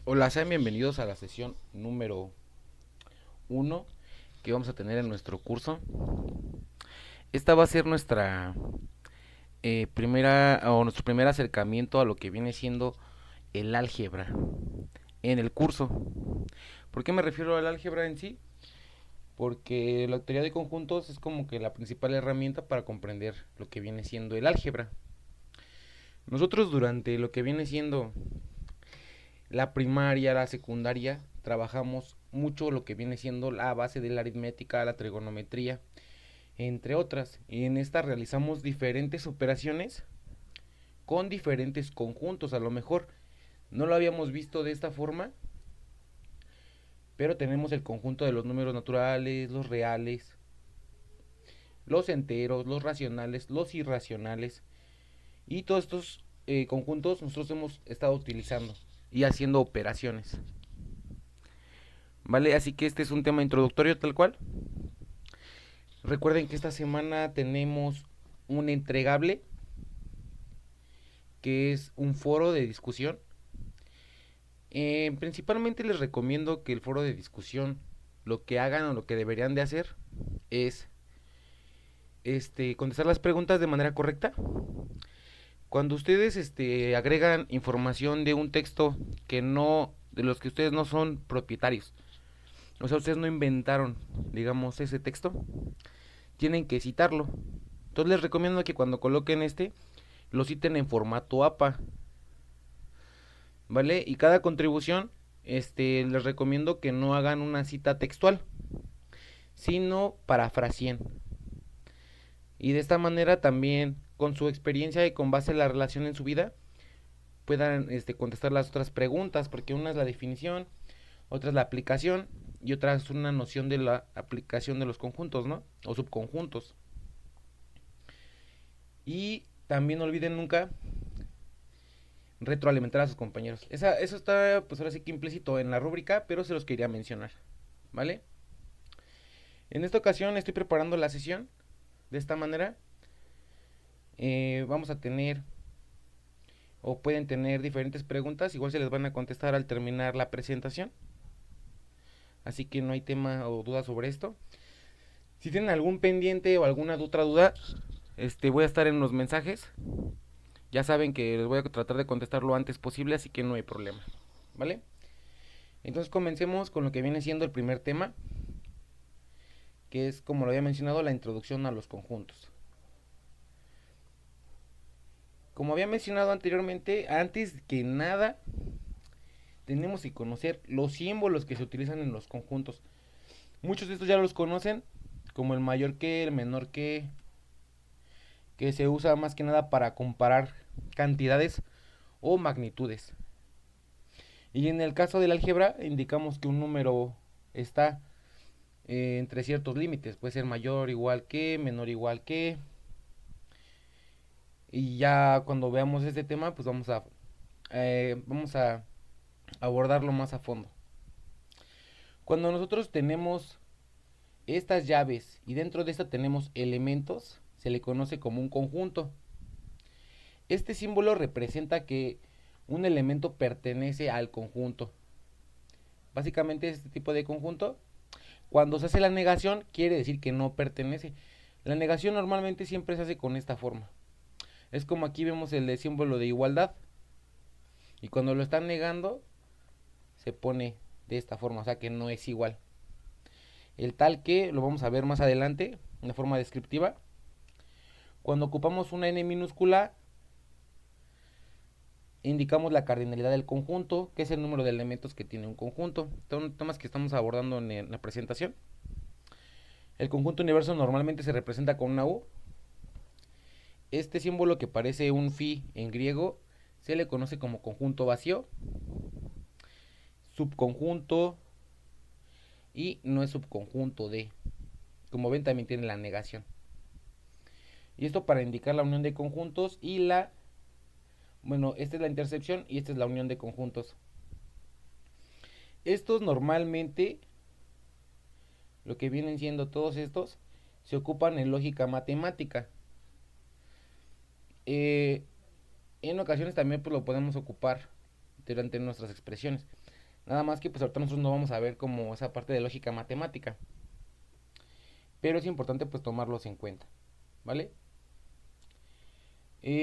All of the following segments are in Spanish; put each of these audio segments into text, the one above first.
Hola, sean bienvenidos a la sesión número uno que vamos a tener en nuestro curso. Esta va a ser nuestra primera o nuestro primer acercamiento a lo que viene siendo el álgebra en el curso. ¿Por qué me refiero al álgebra en sí? Porque la teoría de conjuntos es como que la principal herramienta para comprender lo que viene siendo el álgebra. Nosotros durante lo que viene siendo la primaria, la secundaria, trabajamos mucho lo que viene siendo la base de la aritmética, la trigonometría, entre otras. Y en esta realizamos diferentes operaciones con diferentes conjuntos. A lo mejor no lo habíamos visto de esta forma, pero tenemos el conjunto de los números naturales, los reales, los enteros, los racionales, los irracionales. Y todos estos conjuntos nosotros hemos estado utilizando y haciendo operaciones. ¿Vale? Así que este es un tema introductorio tal cual. Recuerden que esta semana tenemos un entregable que es un foro de discusión. Principalmente les recomiendo que el foro de discusión lo que hagan o lo que deberían de hacer es contestar las preguntas de manera correcta. Cuando ustedes agregan información de un texto que no, de los que ustedes no son propietarios, o sea, ustedes no inventaron, digamos, ese texto, tienen que citarlo. Entonces les recomiendo que cuando coloquen lo citen en formato APA, ¿vale? Y cada contribución, les recomiendo que no hagan una cita textual, sino parafraseen. Y de esta manera también, con su experiencia y con base en la relación en su vida, puedan contestar las otras preguntas, porque una es la definición, otra es la aplicación y otra es una noción de la aplicación de los conjuntos, ¿no? O subconjuntos. Y también no olviden nunca retroalimentar a sus compañeros. Eso está, pues ahora sí que implícito en la rúbrica, pero se los quería mencionar, ¿vale? En esta ocasión estoy preparando la sesión de esta manera. Vamos a tener, o pueden tener diferentes preguntas, igual se les van a contestar al terminar la presentación. Así que no hay tema o duda sobre esto. Si tienen algún pendiente o alguna otra duda, voy a estar en los mensajes. Ya saben que les voy a tratar de contestar lo antes posible, así que no hay problema, ¿vale? Entonces comencemos con lo que viene siendo el primer tema, que es, como lo había mencionado, la introducción a los conjuntos. Como había mencionado anteriormente, antes que nada, tenemos que conocer los símbolos que se utilizan en los conjuntos. Muchos de estos ya los conocen, como el mayor que, el menor que se usa más que nada para comparar cantidades o magnitudes. Y en el caso del álgebra, indicamos que un número está entre ciertos límites. Puede ser mayor igual que, menor igual que. Y ya cuando veamos este tema, pues vamos a abordarlo más a fondo. Cuando nosotros tenemos estas llaves y dentro de esta tenemos elementos, se le conoce como un conjunto. Este símbolo representa que un elemento pertenece al conjunto. Básicamente este tipo de conjunto, cuando se hace la negación, quiere decir que no pertenece. La negación normalmente siempre se hace con esta forma. Es como aquí vemos el de símbolo de igualdad. Y cuando lo están negando, se pone de esta forma, o sea que no es igual. El tal que lo vamos a ver más adelante, de forma descriptiva. Cuando ocupamos una n minúscula, indicamos la cardinalidad del conjunto, que es el número de elementos que tiene un conjunto. Son temas que estamos abordando en la presentación. El conjunto universo normalmente se representa con una U. Este símbolo que parece un phi en griego se le conoce como conjunto vacío, subconjunto y no es subconjunto de. Como ven, también tiene la negación. Y esto para indicar la unión de conjuntos y bueno, esta es la intercepción y esta es la unión de conjuntos. Estos normalmente, lo que vienen siendo todos estos, se ocupan en lógica matemática. En ocasiones también pues lo podemos ocupar durante nuestras expresiones. Nada más que pues ahorita nosotros no vamos a ver como esa parte de lógica matemática. Pero es importante pues tomarlos en cuenta, ¿vale?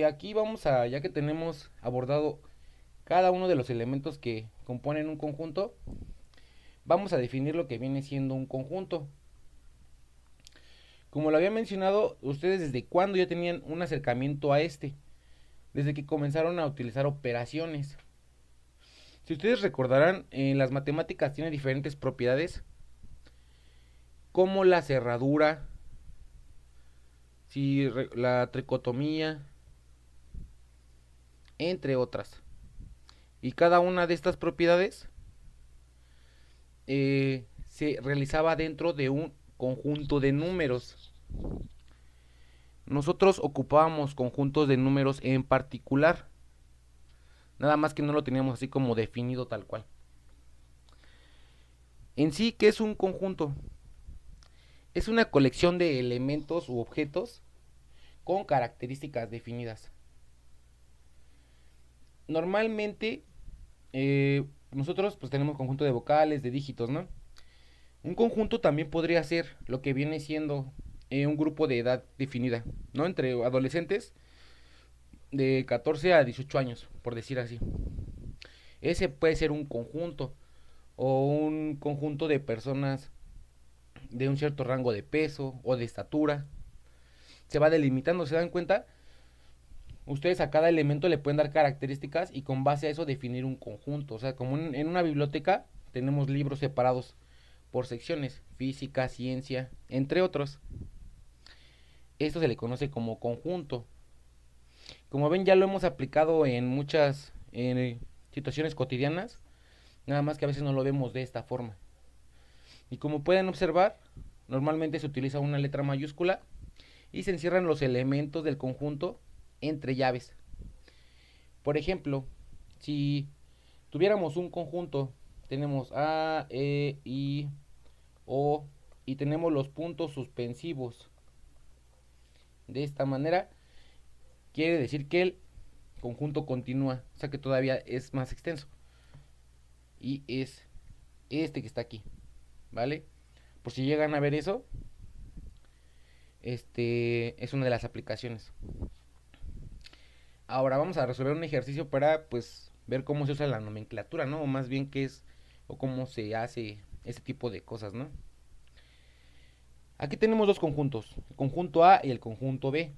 Aquí vamos a, ya que tenemos abordado cada uno de los elementos que componen un conjunto, vamos a definir lo que viene siendo un conjunto. Como lo había mencionado, ustedes desde cuándo ya tenían un acercamiento a este, desde que comenzaron a utilizar operaciones. Si ustedes recordarán, las matemáticas tienen diferentes propiedades, como la cerradura, si la tricotomía, entre otras. Y cada una de estas propiedades se realizaba dentro de un conjunto de números. Nosotros ocupábamos conjuntos de números en particular, nada más que no lo teníamos así como definido tal cual. En sí, ¿qué es un conjunto? Es una colección de elementos u objetos con características definidas. Normalmente nosotros pues tenemos conjunto de vocales, de dígitos, ¿no? Un conjunto también podría ser lo que viene siendo un grupo de edad definida, ¿no? Entre adolescentes de 14 a 18 años, por decir así. Ese puede ser un conjunto o un conjunto de personas de un cierto rango de peso o de estatura. Se va delimitando, ¿se dan cuenta? Ustedes a cada elemento le pueden dar características y con base a eso definir un conjunto. O sea, como en una biblioteca tenemos libros separados por secciones, física, ciencia, entre otros. Esto se le conoce como conjunto. Como ven, ya lo hemos aplicado en muchas situaciones cotidianas, nada más que a veces no lo vemos de esta forma. Y como pueden observar, normalmente se utiliza una letra mayúscula y se encierran los elementos del conjunto entre llaves. Por ejemplo, si tuviéramos un conjunto, tenemos A, E, I, O y tenemos los puntos suspensivos. De esta manera, quiere decir que el conjunto continúa, o sea que todavía es más extenso. Y es este que está aquí, ¿vale? Por si llegan a ver eso, es una de las aplicaciones. Ahora vamos a resolver un ejercicio para pues ver cómo se usa la nomenclatura, ¿no? O más bien qué es o cómo se hace este tipo de cosas, ¿no? Aquí tenemos dos conjuntos, el conjunto A y el conjunto B.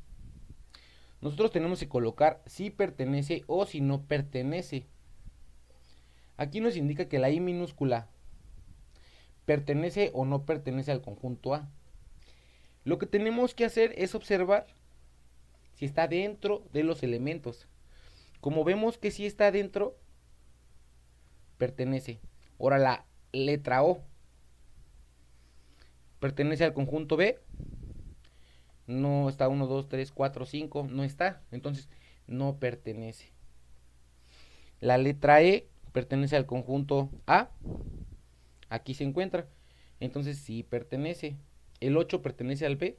Nosotros tenemos que colocar si pertenece o si no pertenece. Aquí nos indica que la I minúscula pertenece o no pertenece al conjunto A. Lo que tenemos que hacer es observar si está dentro de los elementos. Como vemos que si está dentro, pertenece. Ahora la letra O pertenece al conjunto B. No está 1, 2, 3, 4, 5. No está. Entonces no pertenece. La letra E pertenece al conjunto A. Aquí se encuentra. Entonces sí pertenece. El 8 pertenece al B.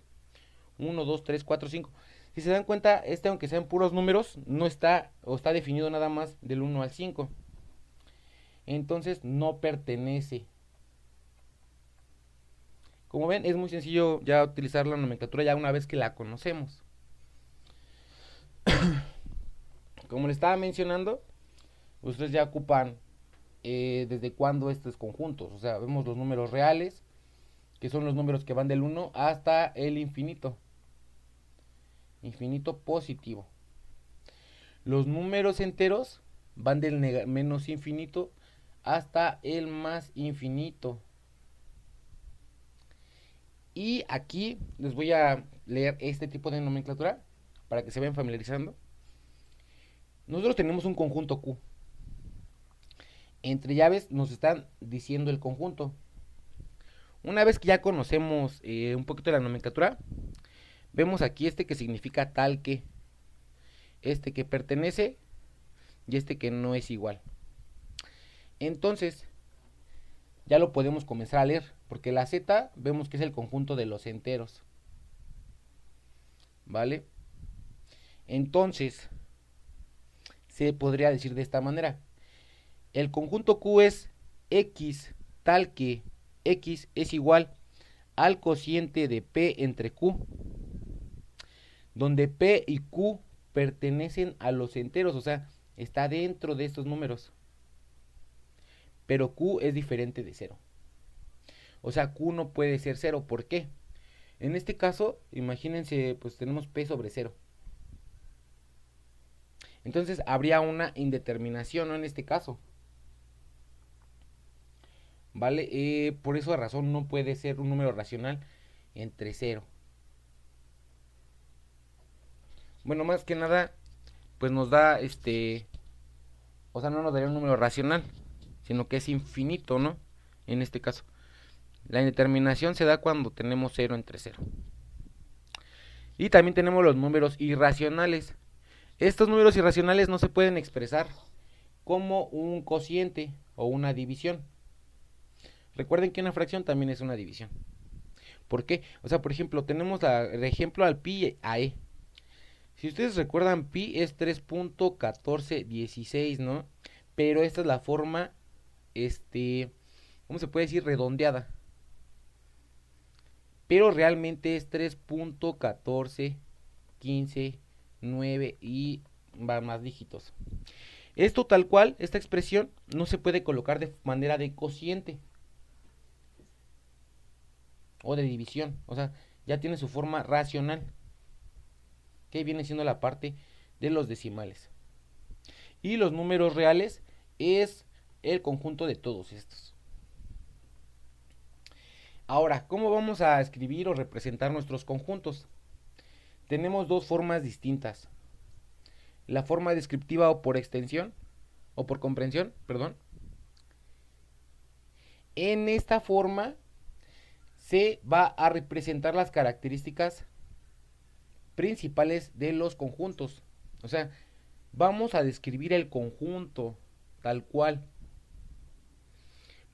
1, 2, 3, 4, 5. Si se dan cuenta, aunque sean puros números, no está o está definido nada más del 1 al 5. Entonces no pertenece. Como ven, es muy sencillo ya utilizar la nomenclatura ya una vez que la conocemos. Como les estaba mencionando, ustedes ya ocupan desde cuándo estos conjuntos. O sea, vemos los números reales, que son los números que van del 1 hasta el infinito. Infinito positivo. Los números enteros van del menos infinito hasta el más infinito. Y aquí les voy a leer este tipo de nomenclatura para que se vayan familiarizando. Nosotros tenemos un conjunto Q. Entre llaves nos están diciendo el conjunto. Una vez que ya conocemos un poquito de la nomenclatura, vemos aquí que significa tal que, que pertenece y que no es igual. Entonces, ya lo podemos comenzar a leer, porque la Z vemos que es el conjunto de los enteros. ¿Vale? Entonces, se podría decir de esta manera. El conjunto Q es X tal que X es igual al cociente de P entre Q, donde P y Q pertenecen a los enteros, o sea, está dentro de estos números, pero Q es diferente de 0. O sea, Q no puede ser 0. ¿Por qué? En este caso, imagínense, pues tenemos P sobre 0. Entonces habría una indeterminación, ¿no? En este caso. ¿Vale? Por esa razón no puede ser un número racional entre 0. Bueno, más que nada, pues nos da o sea, no nos daría un número racional, sino que es infinito, ¿no? En este caso. La indeterminación se da cuando tenemos 0 entre 0. Y también tenemos los números irracionales. Estos números irracionales no se pueden expresar como un cociente o una división. Recuerden que una fracción también es una división. ¿Por qué? O sea, por ejemplo, tenemos el ejemplo al pi a e. Si ustedes recuerdan, pi es 3.1416, ¿no? Pero esta es la forma, ¿cómo se puede decir? Redondeada. Pero realmente es 3.1415 9 y va más dígitos. Esto tal cual, esta expresión no se puede colocar de manera de cociente o de división. O sea, ya tiene su forma racional, que viene siendo la parte de los decimales. Y los números reales es el conjunto de todos estos. Ahora, ¿cómo vamos a escribir o representar nuestros conjuntos? Tenemos dos formas distintas. La forma descriptiva o por extensión, o por comprensión, perdón. En esta forma se va a representar las características principales de los conjuntos. O sea, vamos a describir el conjunto tal cual.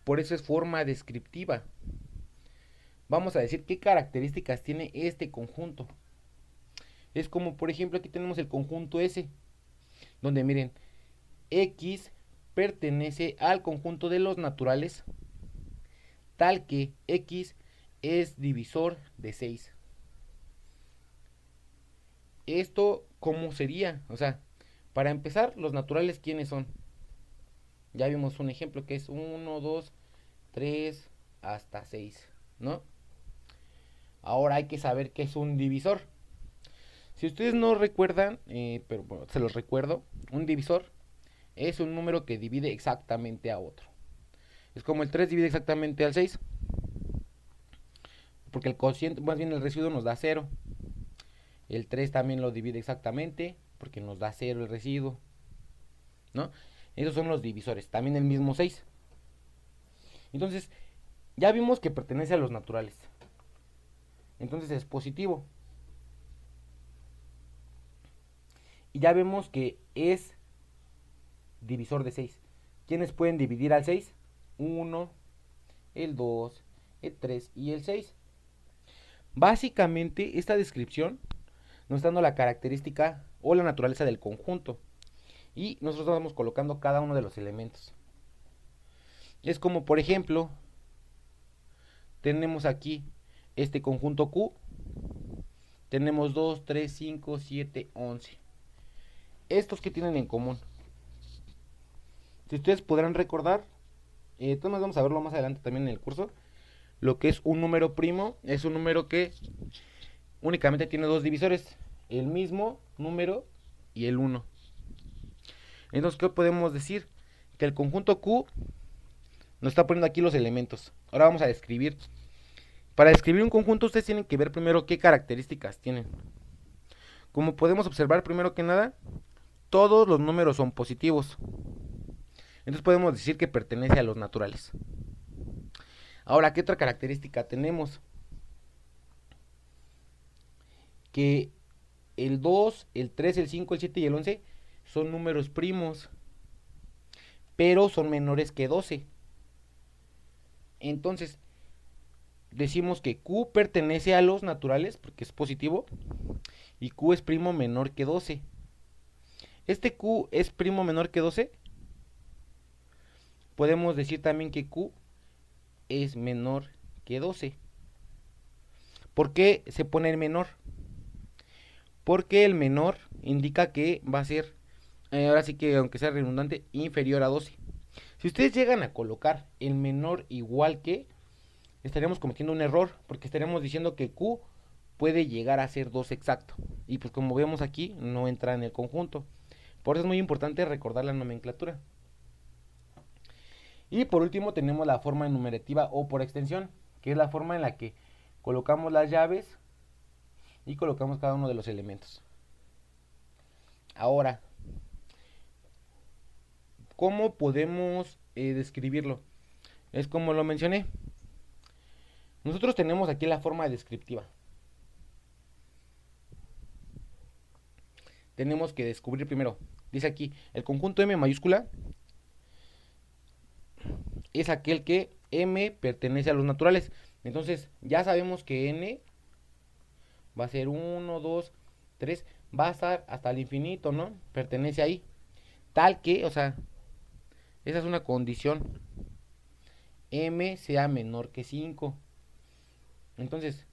Por eso es forma descriptiva. Vamos a decir qué características tiene este conjunto. Es como, por ejemplo, aquí tenemos el conjunto S, donde miren, X pertenece al conjunto de los naturales, tal que X es divisor de 6. ¿Esto cómo sería? O sea, para empezar, los naturales, ¿quiénes son? Ya vimos un ejemplo que es 1, 2, 3, hasta 6, ¿no? Ahora hay que saber qué es un divisor. Si ustedes no recuerdan, pero bueno, se los recuerdo, un divisor es un número que divide exactamente a otro. Es como el 3 divide exactamente al 6, porque el cociente, más bien el residuo nos da 0. El 3 también lo divide exactamente, porque nos da 0 el residuo, ¿no? Esos son los divisores, también el mismo 6. Entonces, ya vimos que pertenece a los naturales. Entonces es positivo. Y ya vemos que es divisor de 6. ¿Quiénes pueden dividir al 6? 1, el 2, el 3 y el 6. Básicamente, esta descripción nos está dando la característica o la naturaleza del conjunto. Y nosotros vamos colocando cada uno de los elementos. Es como, por ejemplo, tenemos aquí este conjunto Q. Tenemos 2, 3, 5, 7, 11. ¿Estos qué tienen en común? Si ustedes podrán recordar, entonces vamos a verlo más adelante también en el curso. Lo que es un número primo es un número que únicamente tiene dos divisores, el mismo número y el 1. Entonces, ¿qué podemos decir? Que el conjunto Q nos está poniendo aquí los elementos. Ahora vamos a describir. Para describir un conjunto ustedes tienen que ver primero qué características tienen. Como podemos observar, primero que nada, todos los números son positivos. Entonces podemos decir que pertenece a los naturales. Ahora, ¿qué otra característica tenemos? Que el 2, el 3, el 5, el 7 y el 11 son números primos, pero son menores que 12. Entonces, decimos que Q pertenece a los naturales porque es positivo y Q es primo menor que 12. ¿Este Q es primo menor que 12? podemos decir también que Q es menor que 12. ¿Por qué se pone el menor? Porque el menor indica que va a ser, ahora sí que aunque sea redundante, inferior a 12. Si ustedes llegan a colocar el menor igual que, estaríamos cometiendo un error, porque estaríamos diciendo que Q puede llegar a ser 2 exacto. Y pues como vemos aquí, no entra en el conjunto. Por eso es muy importante recordar la nomenclatura. Y por último tenemos la forma enumerativa o por extensión, que es la forma en la que colocamos las llaves y colocamos cada uno de los elementos. Ahora, ¿cómo podemos describirlo? Es como lo mencioné. Nosotros tenemos aquí la forma descriptiva. Tenemos que descubrir primero. Dice aquí, el conjunto M mayúscula es aquel que M pertenece a los naturales. Entonces, ya sabemos que N va a ser 1, 2, 3, va a estar hasta el infinito, ¿no? Pertenece ahí. Tal que, o sea, esa es una condición. M sea menor que 5. Entonces,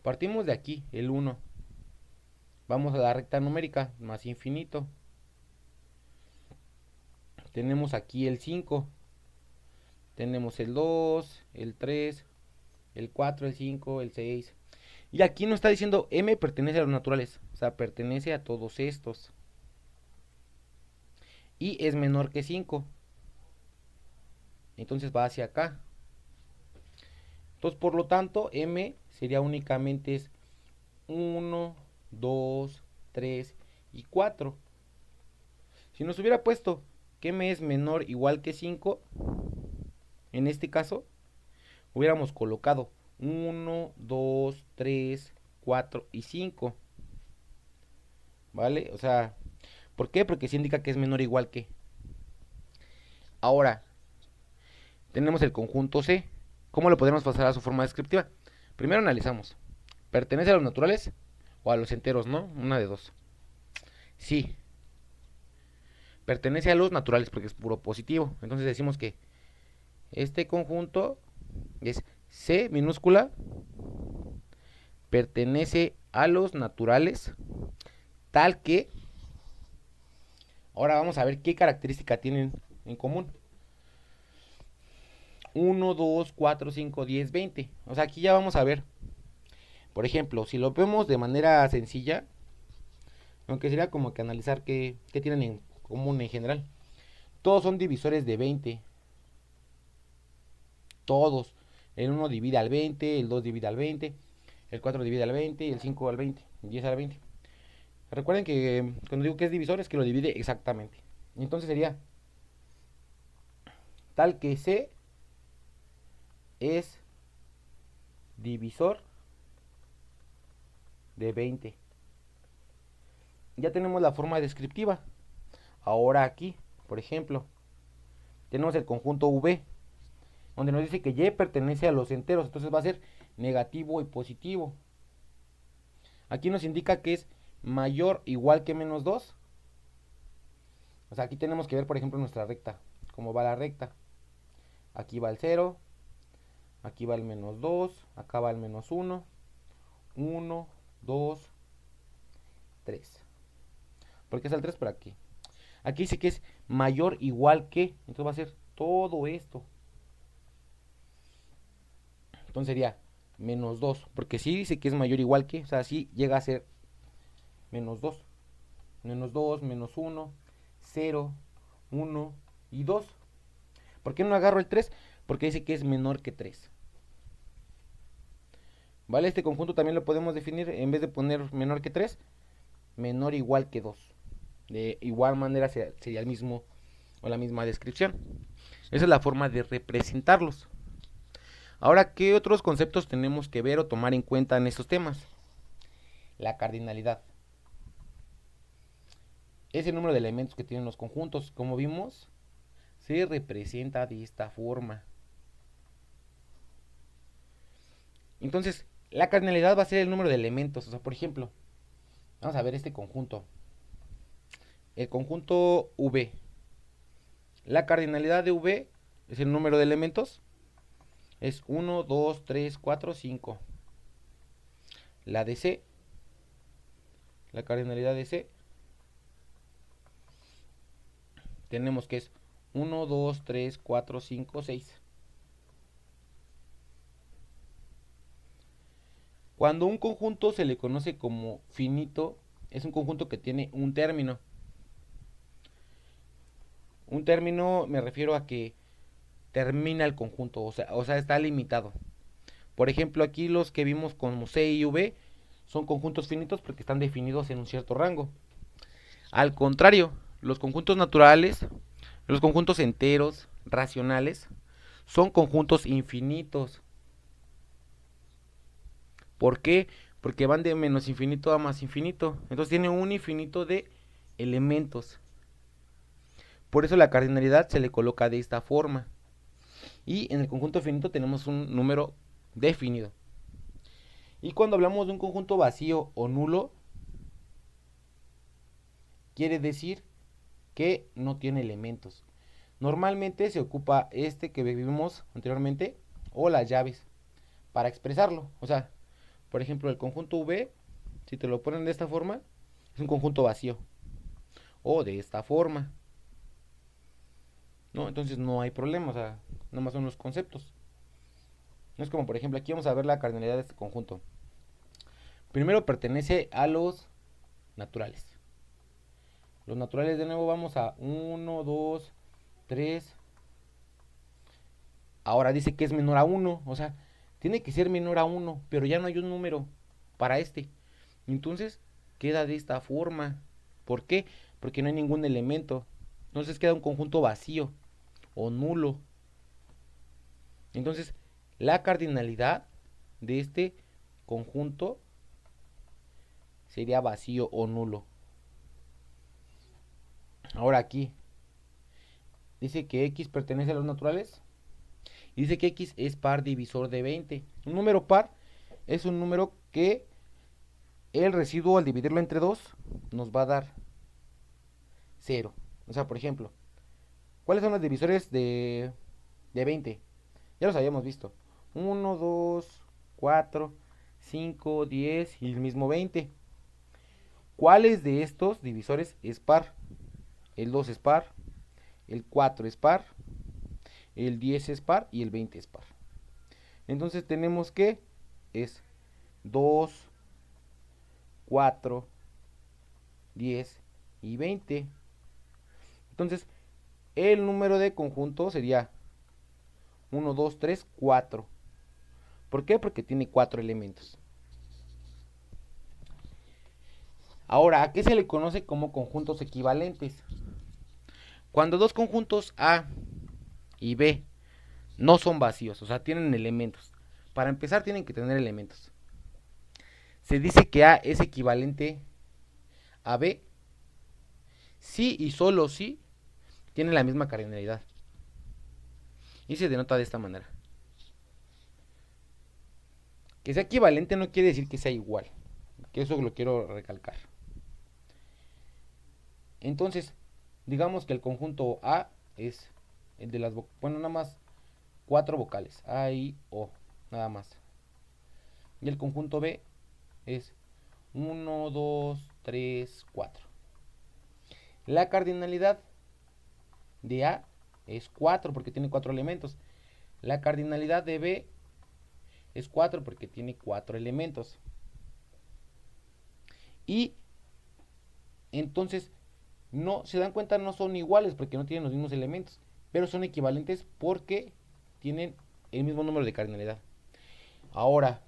partimos de aquí, el 1. Vamos a la recta numérica, más infinito. Tenemos aquí el 5. Tenemos el 2, el 3, el 4, el 5, el 6. Y aquí nos está diciendo M pertenece a los naturales. O sea, pertenece a todos estos. Y es menor que 5. Entonces va hacia acá. Entonces, por lo tanto, M sería únicamente 1, 2, 3 y 4. Si nos hubiera puesto que M es menor o igual que 5, en este caso, hubiéramos colocado 1, 2, 3, 4 y 5. ¿Vale? O sea, ¿por qué? Porque se indica que es menor o igual que. Ahora, tenemos el conjunto C. ¿Cómo lo podemos pasar a su forma descriptiva? Primero analizamos. ¿Pertenece a los naturales o a los enteros, no? Una de dos. Sí. Pertenece a los naturales porque es puro positivo. Entonces decimos que este conjunto es C minúscula, pertenece a los naturales, tal que, ahora vamos a ver qué característica tienen en común. 1, 2, 4, 5, 10, 20. O sea, aquí ya vamos a ver. Por ejemplo, si lo vemos de manera sencilla, aunque sería como que analizar qué tienen en común en general. Todos son divisores de 20. Todos. El 1 divide al 20, el 2 divide al 20, el 4 divide al 20, el 5 al 20, el 10 al 20. Recuerden que cuando digo que es divisor es que lo divide exactamente. Entonces sería tal que C es divisor de 20. Ya tenemos la forma descriptiva. Ahora aquí, por ejemplo, tenemos el conjunto V, donde nos dice que Y pertenece a los enteros, entonces va a ser negativo y positivo. Aquí nos indica que es mayor o igual que menos 2. O sea, aquí tenemos que ver, por ejemplo, nuestra recta, cómo va la recta. Aquí va el 0, aquí va el menos 2, acá va el menos 1, 1, 2, 3. ¿Por qué es el 3 por aquí? Aquí dice que es mayor o igual que, entonces va a ser todo esto. Entonces sería menos 2, porque si dice que es mayor o igual que, o sea, si llega a ser menos 2. Menos 2, menos 1, 0, 1 y 2. ¿Por qué no agarro el 3? Porque dice que es menor que 3. ¿Vale? Este conjunto también lo podemos definir, en vez de poner menor que 3, menor o igual que 2. De igual manera sería el mismo o la misma descripción. Esa es la forma de representarlos. Ahora, ¿qué otros conceptos tenemos que ver o tomar en cuenta en estos temas? La cardinalidad. Es el número de elementos que tienen los conjuntos. Como vimos, se representa de esta forma. Entonces, la cardinalidad va a ser el número de elementos. O sea, por ejemplo, vamos a ver este conjunto. El conjunto V. La cardinalidad de V es el número de elementos. Es 1, 2, 3, 4, 5. La de C, la cardinalidad de C, tenemos que es 1, 2, 3, 4, 5, 6. Cuando un conjunto se le conoce como finito, es un conjunto que tiene un término. Un término me refiero a que termina el conjunto, o sea, está limitado. Por ejemplo, aquí los que vimos como C y V son conjuntos finitos porque están definidos en un cierto rango. Al contrario, los conjuntos naturales, los conjuntos enteros, racionales, son conjuntos infinitos. ¿Por qué? Porque van de menos infinito a más infinito. Entonces tiene un infinito de elementos. Por eso la cardinalidad se le coloca de esta forma. Y en el conjunto finito tenemos un número definido. Y cuando hablamos de un conjunto vacío o nulo, quiere decir que no tiene elementos. Normalmente se ocupa este que vimos anteriormente o las llaves para expresarlo. O sea, por ejemplo, el conjunto V, si te lo ponen de esta forma, es un conjunto vacío. O de esta forma. ¿No? Entonces no hay problema, o sea, nomás son los conceptos. No es como, por ejemplo, aquí vamos a ver la cardinalidad de este conjunto. Primero pertenece a los naturales. Los naturales de nuevo vamos a 1, 2, 3. Ahora dice que es menor a 1, o sea, tiene que ser menor a 1, pero ya no hay un número para este. Entonces queda de esta forma. ¿Por qué? Porque no hay ningún elemento. Entonces queda un conjunto vacío o nulo. Entonces la cardinalidad de este conjunto sería vacío o nulo. Ahora aquí dice que X pertenece a los naturales. Y dice que X es par divisor de 20. Un número par es un número que el residuo al dividirlo entre 2 nos va a dar 0. O sea, por ejemplo, ¿cuáles son los divisores de 20? Ya los habíamos visto. 1, 2, 4, 5, 10 y el mismo 20. ¿Cuáles de estos divisores es par? El 2 es par, el 4 es par, el 10 es par y el 20 es par. Entonces tenemos que es 2, 4, 10 y 20. Entonces el número de conjunto sería 1, 2, 3, 4. ¿Por qué? Porque tiene 4 elementos. Ahora, ¿a qué se le conoce como conjuntos equivalentes? Cuando dos conjuntos A y B no son vacíos, o sea, tienen elementos. Para empezar tienen que tener elementos. Se dice que A es equivalente a B si y solo si tienen la misma cardinalidad. Y se denota de esta manera. Que sea equivalente no quiere decir que sea igual. Que eso lo quiero recalcar. Entonces, digamos que el conjunto A es el de las bueno, nada más 4 vocales, A, I, O, nada más. Y el conjunto B es 1, 2, 3, 4. La cardinalidad de A es 4 porque tiene 4 elementos. La cardinalidad de B es 4 porque tiene 4 elementos. Y entonces, no se dan cuenta, no son iguales porque no tienen los mismos elementos, pero son equivalentes porque tienen el mismo número de cardinalidad. Ahora,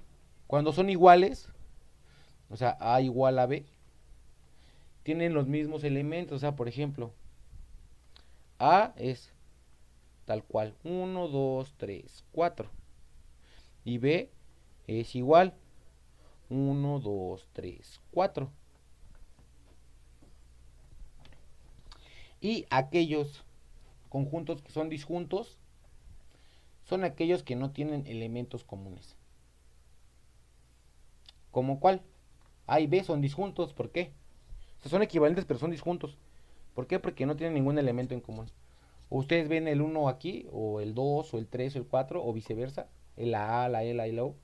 cuando son iguales, o sea, A igual a B, tienen los mismos elementos. O sea, por ejemplo, A es tal cual, 1, 2, 3, 4. Y B es igual, 1, 2, 3, 4. Y aquellos conjuntos que son disjuntos son aquellos que no tienen elementos comunes. ¿Como cuál? A y B son disjuntos, ¿por qué? O sea, son equivalentes pero son disjuntos. ¿Por qué? Porque no tienen ningún elemento en común. Ustedes ven el uno aquí, o el 2 o el 3 o el 4 o viceversa, la A, la E, la I, la O.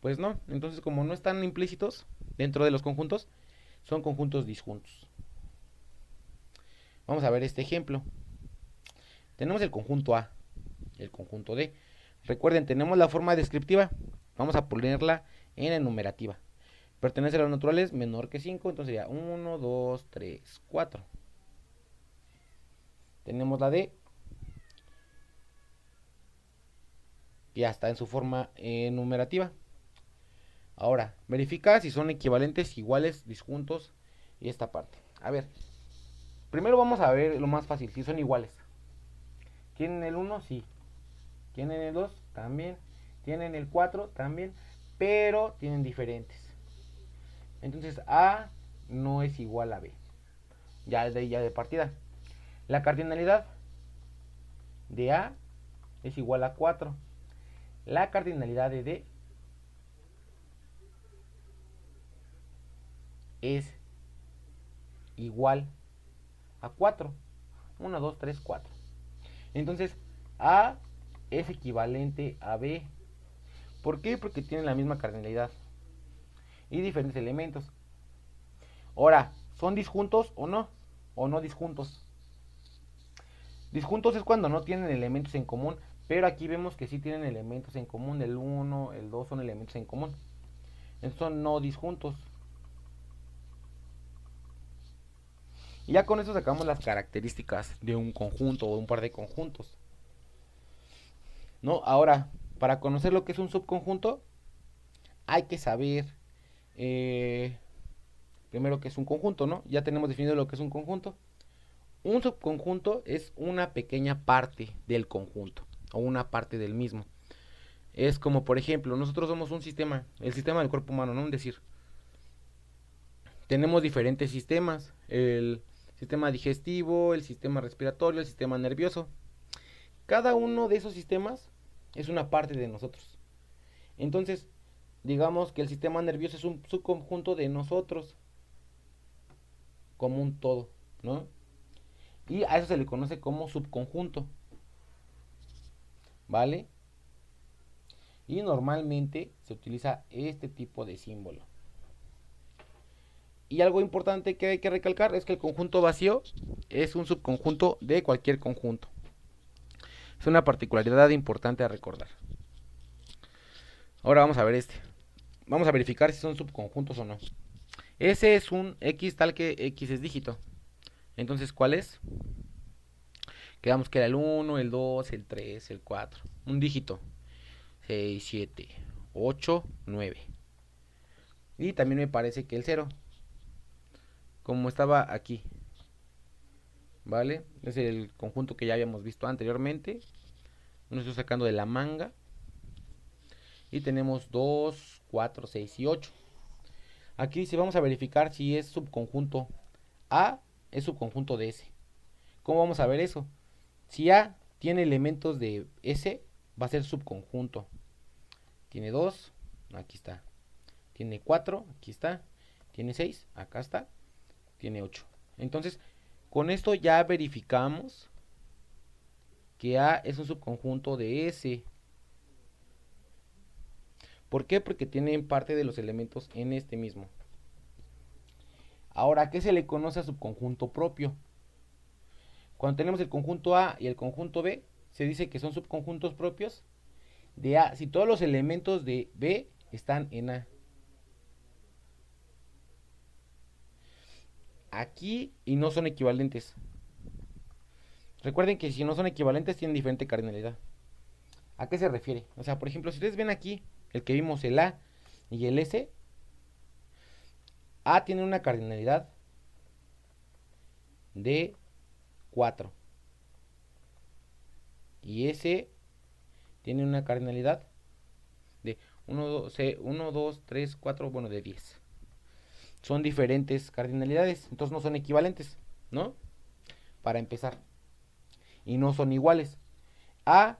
Pues no, entonces como no están implícitos dentro de los conjuntos, son conjuntos disjuntos. Vamos a ver este ejemplo. Tenemos el conjunto A, el conjunto D. Recuerden, tenemos la forma descriptiva. Vamos a ponerla en enumerativa. Pertenece a los naturales menor que 5, entonces sería 1, 2, 3, 4. Tenemos la D, que ya está en su forma enumerativa. Ahora, verifica si son equivalentes, iguales, disjuntos y esta parte. A ver, primero vamos a ver lo más fácil, si son iguales. ¿Tienen el 1? Sí. ¿Tienen el 2? También. ¿Tienen el 4? También. Pero tienen diferentes. Entonces A no es igual a B. Ya de partida. La cardinalidad de A es igual a 4. La cardinalidad de D es igual a 4. 1, 2, 3, 4. Entonces A es equivalente a B. ¿Por qué? Porque tienen la misma cardinalidad y diferentes elementos. Ahora, ¿son disjuntos o no? ¿O no disjuntos? Disjuntos es cuando no tienen elementos en común, pero aquí vemos que sí tienen elementos en común. El 1, el 2 son elementos en común. Estos son no disjuntos. Y ya con eso sacamos las características de un conjunto o de un par de conjuntos. ¿No? Ahora, para conocer lo que es un subconjunto, hay que saber primero que es un conjunto, ¿no? Ya tenemos definido lo que es un conjunto. Un subconjunto es una pequeña parte del conjunto o una parte del mismo. Es como, por ejemplo, nosotros somos un sistema, el sistema del cuerpo humano, ¿no? Es decir, tenemos diferentes sistemas, el sistema digestivo, el sistema respiratorio, el sistema nervioso. Cada uno de esos sistemas es una parte de nosotros. Entonces, digamos que el sistema nervioso es un subconjunto de nosotros, como un todo, ¿no? Y a eso se le conoce como subconjunto, ¿vale? Y normalmente se utiliza este tipo de símbolo. Y algo importante que hay que recalcar es que el conjunto vacío es un subconjunto de cualquier conjunto. Es una particularidad importante a recordar. Ahora vamos a ver este. Vamos a verificar si son subconjuntos o no. Ese es un X tal que X es dígito. Entonces, ¿cuál es? Quedamos que era el 1, el 2, el 3, el 4. Un dígito. 6, 7, 8, 9. Y también me parece que el 0. Como estaba aquí. ¿Vale? Es el conjunto que ya habíamos visto anteriormente. Lo estoy sacando de la manga. Y tenemos 2, 4, 6 y 8. Aquí sí vamos a verificar si es subconjunto A, es subconjunto de S. ¿Cómo vamos a ver eso? Si A tiene elementos de S, va a ser subconjunto. Tiene 2, aquí está. Tiene 4, aquí está. Tiene 6, acá está. Tiene 8. Entonces, con esto ya verificamos que A es un subconjunto de S. ¿Por qué? Porque tienen parte de los elementos en este mismo. Ahora, ¿qué se le conoce a subconjunto propio? Cuando tenemos el conjunto A y el conjunto B, se dice que son subconjuntos propios de A si todos los elementos de B están en A. Aquí y no son equivalentes. Recuerden que si no son equivalentes tienen diferente cardinalidad. ¿A qué se refiere? O sea, por ejemplo, si ustedes ven aquí el que vimos, el A y el S, A tiene una cardinalidad de 4 y S tiene una cardinalidad de 1, 2, 3, 4, bueno, de 10. Son diferentes cardinalidades, entonces no son equivalentes, ¿no? Para empezar. Y no son iguales. A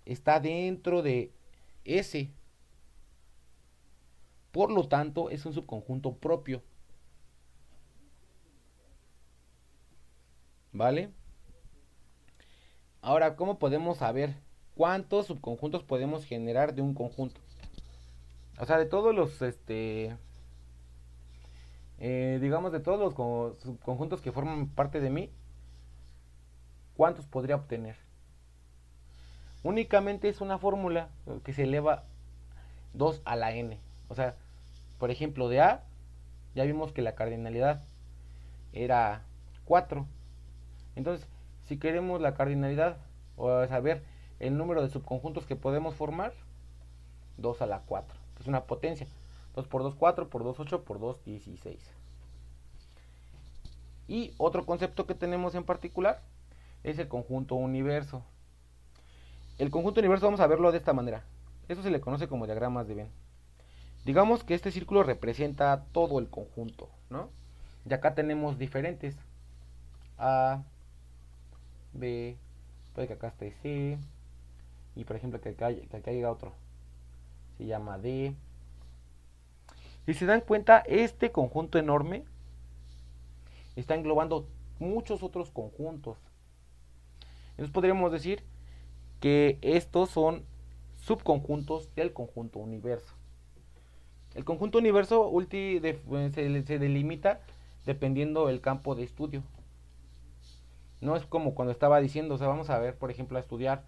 está dentro de S. Por lo tanto, es un subconjunto propio. ¿Vale? Ahora, ¿cómo podemos saber cuántos subconjuntos podemos generar de un conjunto? O sea, de todos los, digamos, de todos los subconjuntos que forman parte de mí, ¿cuántos podría obtener? Únicamente es una fórmula que se eleva 2 a la n. O sea, por ejemplo, de A, ya vimos que la cardinalidad era 4. Entonces, si queremos la cardinalidad o saber el número de subconjuntos que podemos formar, 2 a la 4, que es una potencia. 2 por 2, 4, por 2, 8, por 2, 16. Y otro concepto que tenemos en particular es el conjunto universo. El conjunto universo vamos a verlo de esta manera. Esto se le conoce como diagramas de Venn. Digamos que este círculo representa todo el conjunto, ¿no? Y acá tenemos diferentes. A, B, puede que acá esté C, y por ejemplo que acá haya otro. Se llama D. Si se dan cuenta, este conjunto enorme está englobando muchos otros conjuntos. Entonces podríamos decir que estos son subconjuntos del conjunto universo. El conjunto universo se delimita dependiendo del campo de estudio. No es como cuando estaba diciendo, o sea, vamos a ver, por ejemplo, a estudiar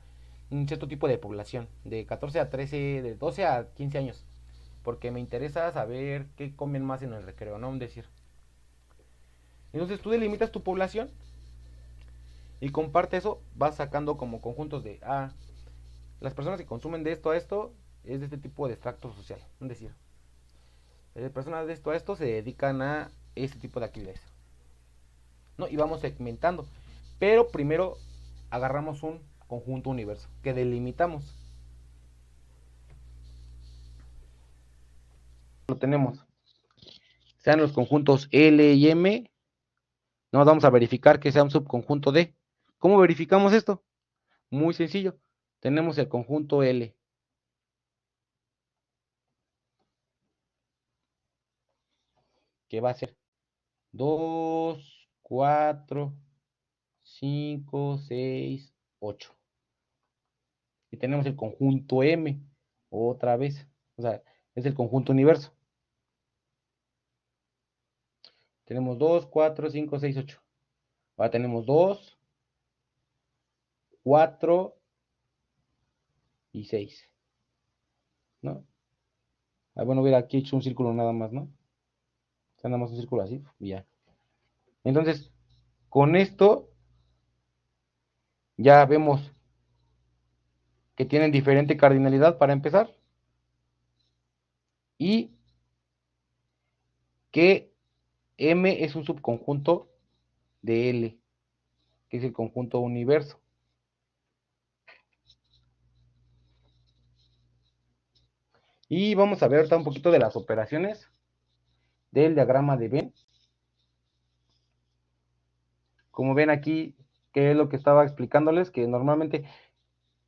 un cierto tipo de población, de 14 a 13, de 12 a 15 años, porque me interesa saber qué comen más en el recreo, ¿no? Decir. Entonces tú delimitas tu población y comparte eso, vas sacando como conjuntos de, las personas que consumen de esto a esto es de este tipo de extracto social. Es decir, personas de esto a esto se dedican a este tipo de actividades, ¿no? Y vamos segmentando. Pero primero agarramos un conjunto universo que delimitamos. Lo tenemos. Sean los conjuntos L y M. Nos vamos a verificar que sea un subconjunto D. ¿Cómo verificamos esto? Muy sencillo. Tenemos el conjunto L. Que va a ser 2, 4, 5, 6, 8. Y tenemos el conjunto M. Otra vez. O sea, es el conjunto universo. Tenemos 2, 4, 5, 6, 8. Ahora tenemos 2, 4 y 6. ¿No? Bueno, hubiera aquí hecho un círculo nada más, ¿no? Nada más un círculo así y ya. Entonces, con esto ya vemos que tienen diferente cardinalidad para empezar. Y que M es un subconjunto de L, que es el conjunto universo. Y vamos a ver ahorita un poquito de las operaciones del diagrama de Venn. Como ven aquí, que es lo que estaba explicándoles, que normalmente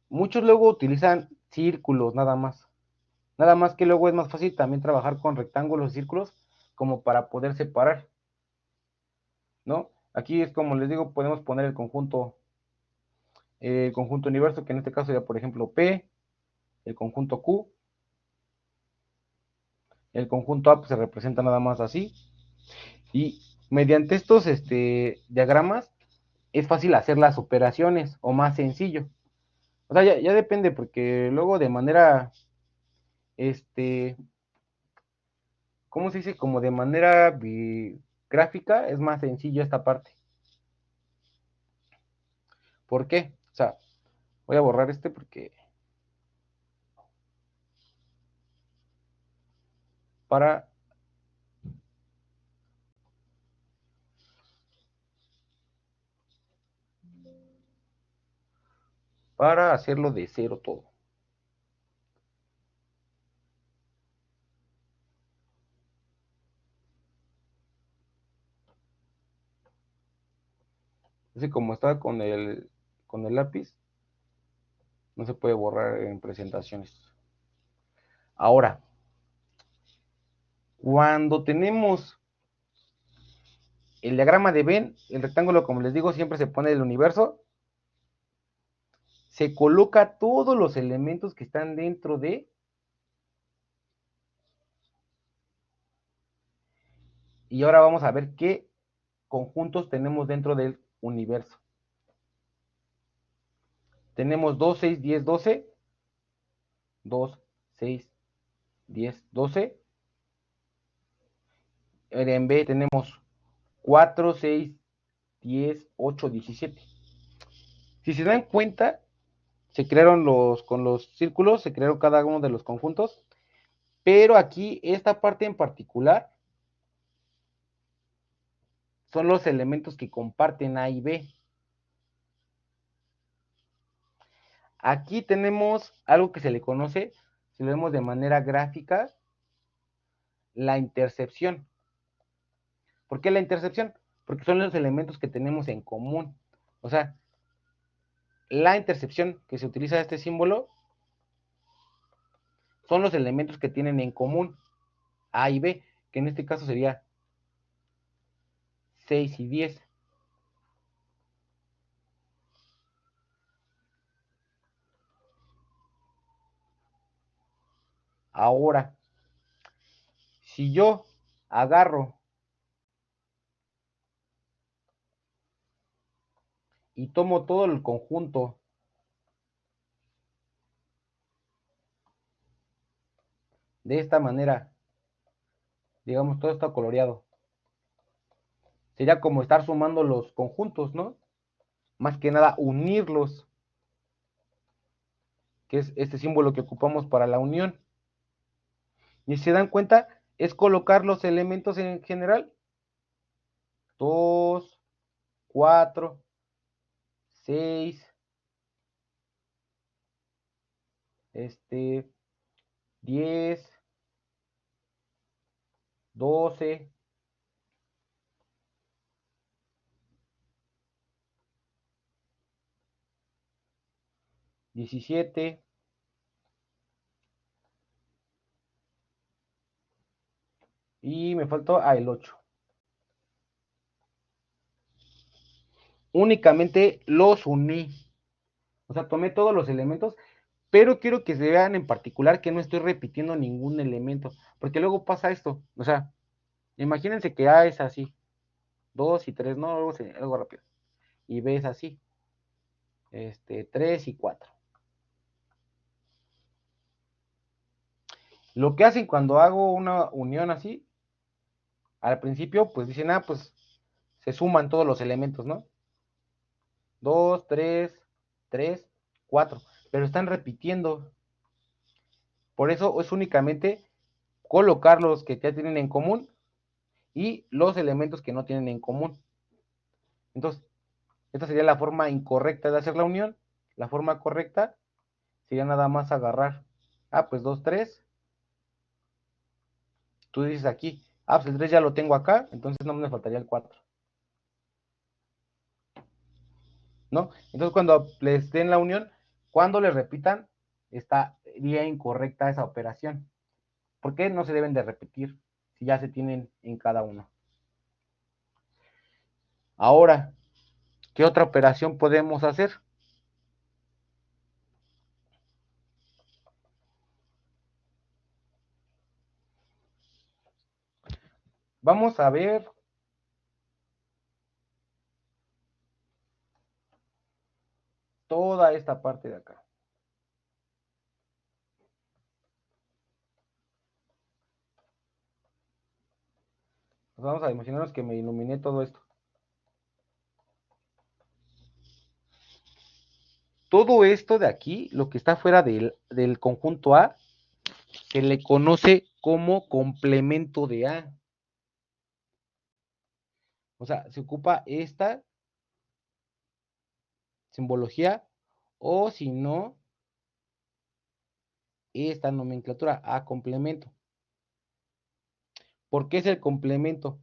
muchos luego utilizan círculos nada más. Nada más que luego es más fácil también trabajar con rectángulos y círculos como para poder separar, ¿no? Aquí es como les digo, podemos poner el conjunto universo, que en este caso sería, por ejemplo, P, el conjunto Q, el conjunto A pues, se representa nada más así, y mediante estos diagramas es fácil hacer las operaciones o más sencillo. O sea, ya depende, porque luego de manera, ¿cómo se dice? Como de manera gráfica es más sencillo esta parte. ¿Por qué? O sea, voy a borrar porque para hacerlo de cero todo. Así como está con el lápiz, no se puede borrar en presentaciones. Ahora, cuando tenemos el diagrama de Venn, el rectángulo, como les digo, siempre se pone el universo. se coloca todos los elementos que están dentro de, y ahora vamos a ver qué conjuntos tenemos dentro del universo. Tenemos 2, 6, 10, 12. 2, 6, 10, 12. En B tenemos 4, 6, 10, 8, 17. Si se dan cuenta, se crearon con los círculos, se crearon cada uno de los conjuntos, pero aquí esta parte en particular son los elementos que comparten A y B. Aquí tenemos algo que se le conoce, si lo vemos de manera gráfica, la intercepción. ¿Por qué la intercepción? Porque son los elementos que tenemos en común. O sea, la intercepción que se utiliza este símbolo son los elementos que tienen en común A y B, que en este caso sería 6 y 10. Ahora, si yo agarro y tomo todo el conjunto de esta manera, digamos, todo está coloreado, sería como estar sumando los conjuntos, ¿no? Más que nada unirlos, que es este símbolo que ocupamos para la unión. Y si se dan cuenta, es colocar los elementos en general. 2, 4, 6, 10, 12, 17, y me faltó el 8. Únicamente los uní. O sea, tomé todos los elementos, pero quiero que se vean en particular que no estoy repitiendo ningún elemento, porque luego pasa esto. O sea, imagínense que A es así, 2 y 3, no, algo rápido. Y B es así, 3 y 4. Lo que hacen cuando hago una unión así, al principio, pues dicen, pues se suman todos los elementos, ¿no? 2, 3, 4. Pero están repitiendo. Por eso es únicamente colocar los que ya tienen en común y los elementos que no tienen en común. Entonces, esta sería la forma incorrecta de hacer la unión. La forma correcta sería nada más agarrar, pues 2, 3. Tú dices aquí, pues el 3 ya lo tengo acá, entonces no me faltaría el 4. ¿No? Entonces cuando les den la unión, cuando les repitan, estaría incorrecta esa operación. ¿Por qué no se deben de repetir si ya se tienen en cada uno? Ahora, ¿qué otra operación podemos hacer? Vamos a ver toda esta parte de acá. Nos vamos a imaginarnos que me iluminé todo esto. Todo esto de aquí, lo que está fuera del conjunto A, se le conoce como complemento de A. O sea, se ocupa esta simbología o si no, esta nomenclatura A complemento. ¿Por qué es el complemento?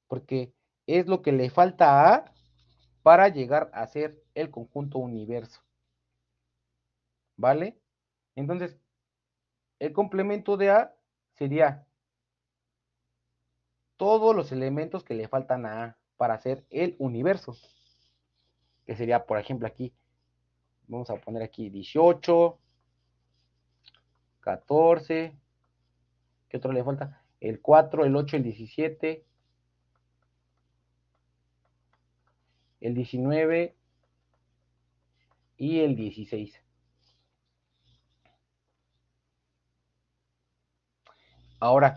Porque es lo que le falta a A para llegar a ser el conjunto universo. ¿Vale? Entonces, el complemento de A sería todos los elementos que le faltan a A para hacer el universo. Que sería, por ejemplo, aquí Vamos a poner aquí 18, 14. ¿Qué otro le falta? El 4, el 8, el 17, el 19 y el 16. Ahora,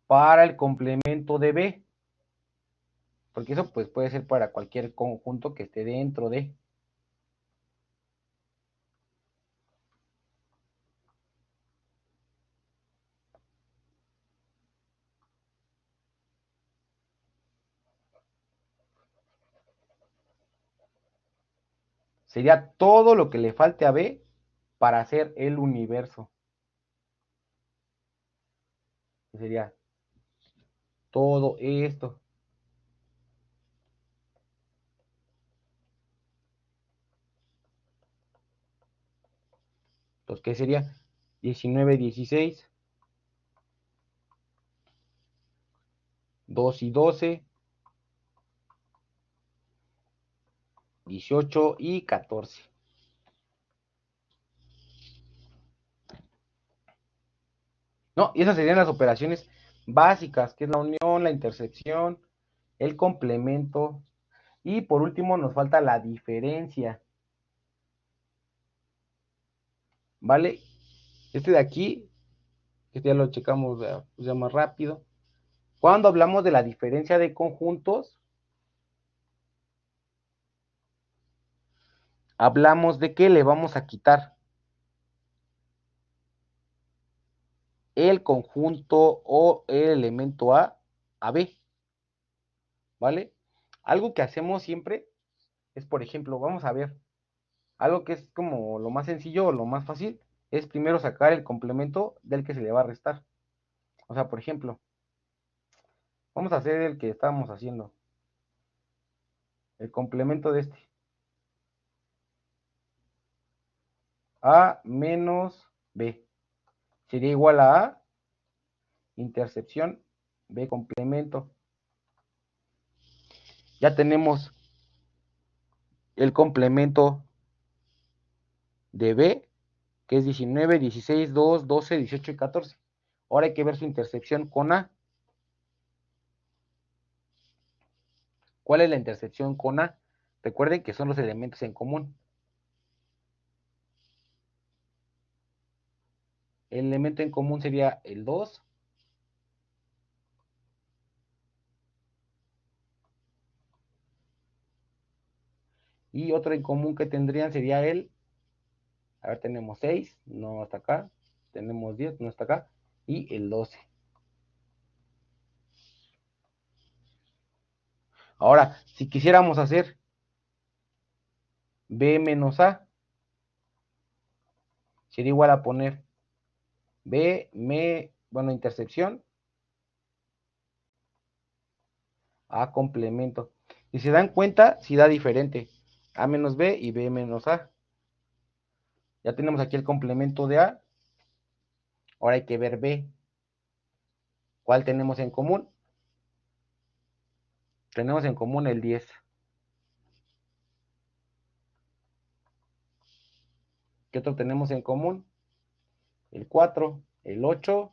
para el complemento de B, porque eso pues puede ser para cualquier conjunto que esté dentro de. Sería todo lo que le falte a B para hacer el universo. Sería todo esto. Entonces, ¿qué sería? 19, 16, 2 y 12, 18 y 14. No, y esas serían las operaciones básicas, que es la unión, la intersección, el complemento. Y por último nos falta la diferencia. ¿Vale? Este de aquí, este ya lo checamos ya más rápido. Cuando hablamos de la diferencia de conjuntos, hablamos de que le vamos a quitar el conjunto o el elemento a B. ¿Vale? Algo que hacemos siempre es, por ejemplo, vamos a ver, algo que es como lo más sencillo o lo más fácil, es primero sacar el complemento del que se le va a restar. O sea, por ejemplo, vamos a hacer el que estábamos haciendo. El complemento de este. A menos B. Sería igual a intercepción B complemento. Ya tenemos el complemento de B, que es 19, 16, 2, 12, 18 y 14. Ahora hay que ver su intercepción con A. ¿Cuál es la intercepción con A? Recuerden que son los elementos en común. El elemento en común sería el 2. Y otro en común que tendrían sería a ver, tenemos 6, no hasta acá. Tenemos 10, no hasta acá. Y el 12. Ahora, si quisiéramos hacer B menos A, sería igual a poner bueno, intercepción, A complemento. Y se dan cuenta, si da diferente. A menos B y B menos A. Ya tenemos aquí el complemento de A. Ahora hay que ver B. ¿Cuál tenemos en común? Tenemos en común el 10. ¿Qué otro tenemos en común? El 4, el 8,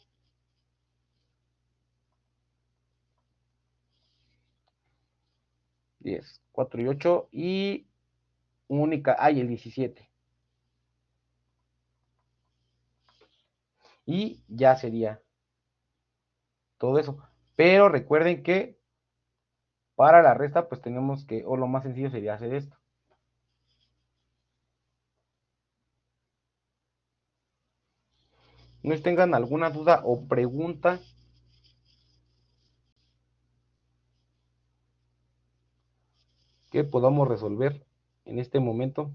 10, 4 y 8 y única, el 17. Y ya sería todo eso. Pero recuerden que para la resta, pues tenemos que, o lo más sencillo sería hacer esto. No tengan alguna duda o pregunta, que podamos resolver en este momento.